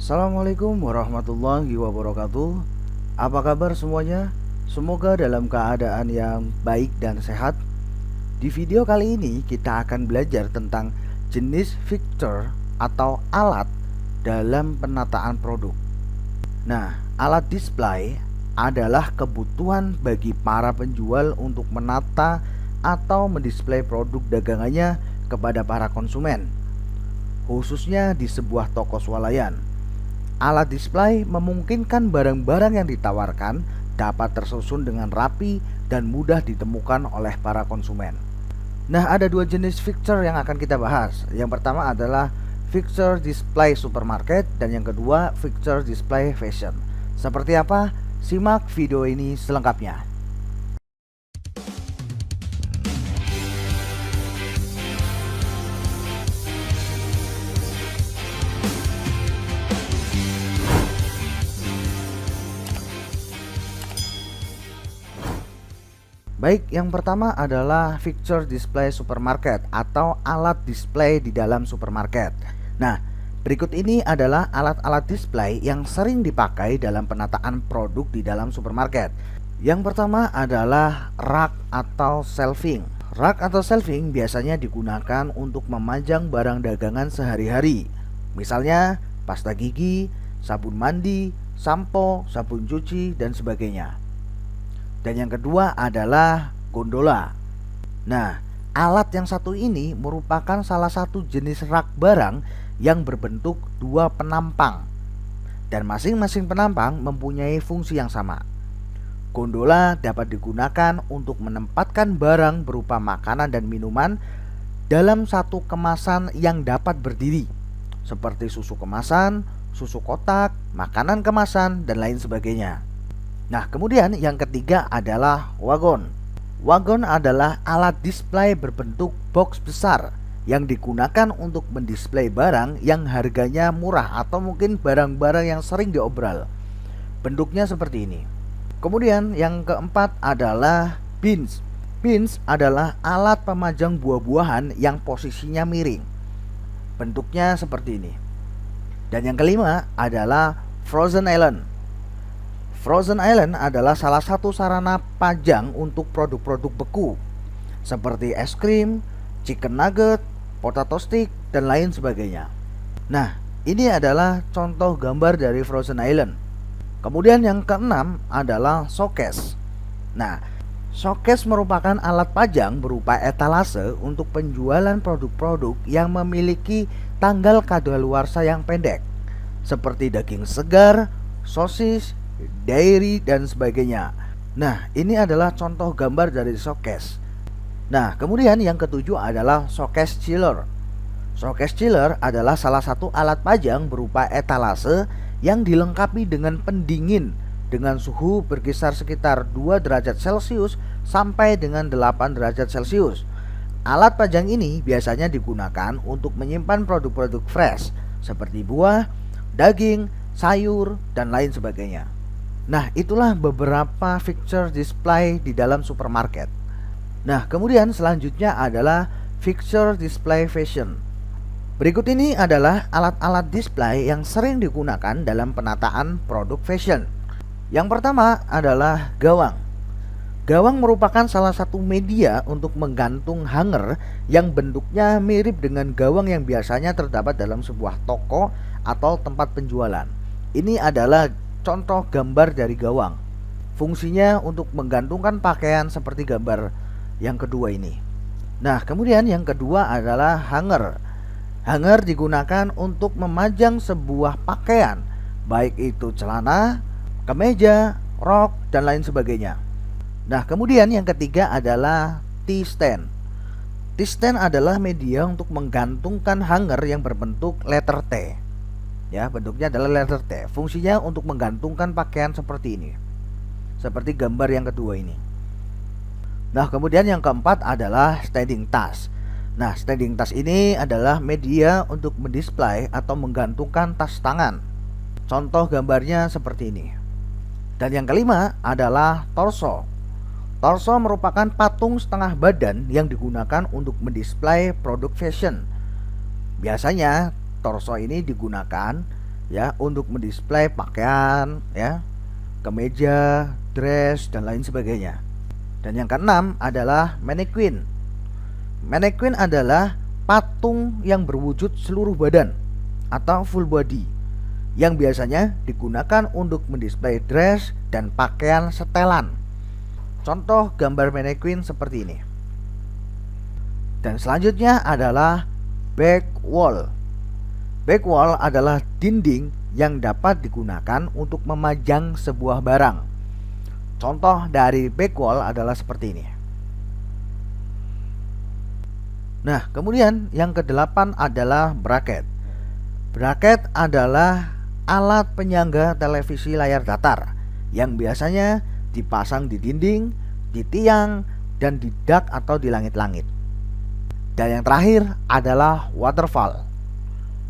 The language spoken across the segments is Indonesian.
Assalamualaikum warahmatullahi wabarakatuh. Apa kabar semuanya? Semoga dalam keadaan yang baik dan sehat. Di video kali ini kita akan belajar tentang jenis fixture atau alat dalam penataan produk. Nah, alat display adalah kebutuhan bagi para penjual untuk menata atau mendisplay produk dagangannya kepada para konsumen, khususnya di sebuah toko swalayan. Alat display memungkinkan barang-barang yang ditawarkan dapat tersusun dengan rapi dan mudah ditemukan oleh para konsumen. Nah, ada dua jenis fixture yang akan kita bahas. Yang pertama adalah fixture display supermarket dan yang kedua fixture display fashion. Seperti apa? Simak video ini selengkapnya. Baik, yang pertama adalah fixture display supermarket atau alat display di dalam supermarket. Nah, berikut ini adalah alat-alat display yang sering dipakai dalam penataan produk di dalam supermarket. Yang pertama adalah rak atau shelving. Rak atau shelving biasanya digunakan untuk memajang barang dagangan sehari-hari. Misalnya pasta gigi, sabun mandi, sampo, sabun cuci, dan sebagainya. Dan yang kedua adalah gondola. Nah, alat yang satu ini merupakan salah satu jenis rak barang yang berbentuk dua penampang. Dan masing-masing penampang mempunyai fungsi yang sama. Gondola dapat digunakan untuk menempatkan barang berupa makanan dan minuman dalam satu kemasan yang dapat berdiri, seperti susu kemasan, susu kotak, makanan kemasan, dan lain sebagainya. Nah, kemudian yang ketiga adalah wagon. Wagon adalah alat display berbentuk box besar yang digunakan untuk mendisplay barang yang harganya murah atau mungkin barang-barang yang sering diobral. Bentuknya seperti ini. Kemudian yang keempat adalah bins. Bins adalah alat pemajang buah-buahan yang posisinya miring. Bentuknya seperti ini. Dan yang kelima adalah frozen island. Frozen island adalah salah satu sarana pajang untuk produk-produk beku seperti es krim, chicken nugget, potato stick, dan lain sebagainya. Nah, ini adalah contoh gambar dari frozen island. Kemudian yang keenam adalah showcase. Nah, showcase merupakan alat pajang berupa etalase untuk penjualan produk-produk yang memiliki tanggal kadaluarsa yang pendek, seperti daging segar, sosis, dairy, dan sebagainya. Nah, ini adalah contoh gambar dari showcase. Nah, kemudian yang ketujuh adalah showcase chiller. Showcase chiller adalah salah satu alat pajang berupa etalase yang dilengkapi dengan pendingin dengan suhu berkisar sekitar 2 derajat Celcius sampai dengan 8 derajat Celcius. Alat pajang ini biasanya digunakan untuk menyimpan produk-produk fresh seperti buah, daging, sayur, dan lain sebagainya. Nah, itulah beberapa fixture display di dalam supermarket. Nah, kemudian selanjutnya adalah fixture display fashion. Berikut ini adalah alat-alat display yang sering digunakan dalam penataan produk fashion. Yang pertama adalah gawang. Gawang merupakan salah satu media untuk menggantung hanger yang bentuknya mirip dengan gawang yang biasanya terdapat dalam sebuah toko atau tempat penjualan. Ini adalah contoh gambar dari gawang. Fungsinya untuk menggantungkan pakaian seperti gambar yang kedua ini. Nah, kemudian yang kedua adalah hanger. Hanger digunakan untuk memajang sebuah pakaian, baik itu celana, kemeja, rok, dan lain sebagainya. Nah, kemudian yang ketiga adalah T-stand. T-stand adalah media untuk menggantungkan hanger yang berbentuk letter T. Ya, bentuknya adalah letter T. Fungsinya untuk menggantungkan pakaian seperti ini. Seperti gambar yang kedua ini. Nah, kemudian yang keempat adalah standing tas. Nah, standing tas ini adalah media untuk mendisplay atau menggantungkan tas tangan. Contoh gambarnya seperti ini. Dan yang kelima adalah torso. Torso merupakan patung setengah badan yang digunakan untuk mendisplay produk fashion. Biasanya torso ini digunakan ya, untuk mendisplay pakaian, ya, kemeja, dress dan lain sebagainya. Dan yang keenam adalah mannequin. Mannequin adalah patung yang berwujud seluruh badan atau full body yang biasanya digunakan untuk mendisplay dress dan pakaian setelan. Contoh gambar mannequin seperti ini. Dan selanjutnya adalah back wall. Back wall adalah dinding yang dapat digunakan untuk memajang sebuah barang. Contoh dari back wall adalah seperti ini. Nah, kemudian yang kedelapan adalah bracket. Bracket adalah alat penyangga televisi layar datar yang biasanya dipasang di dinding, di tiang, dan di dak atau di langit-langit. Dan yang terakhir adalah waterfall.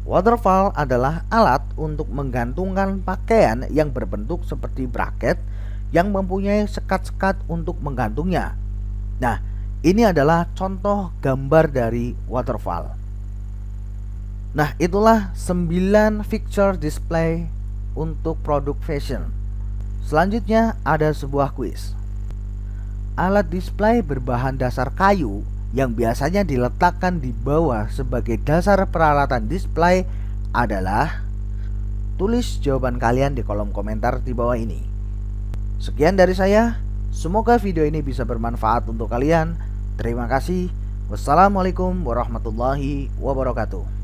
Waterfall adalah alat untuk menggantungkan pakaian yang berbentuk seperti bracket yang mempunyai sekat-sekat untuk menggantungnya. Nah, ini adalah contoh gambar dari waterfall. Nah, itulah 9 feature display untuk produk fashion. Selanjutnya ada sebuah kuis. Alat display berbahan dasar kayu yang biasanya diletakkan di bawah sebagai dasar peralatan display adalah. Tulis jawaban kalian di kolom komentar di bawah ini. Sekian dari saya. Semoga video ini bisa bermanfaat untuk kalian. Terima kasih. Wassalamualaikum warahmatullahi wabarakatuh.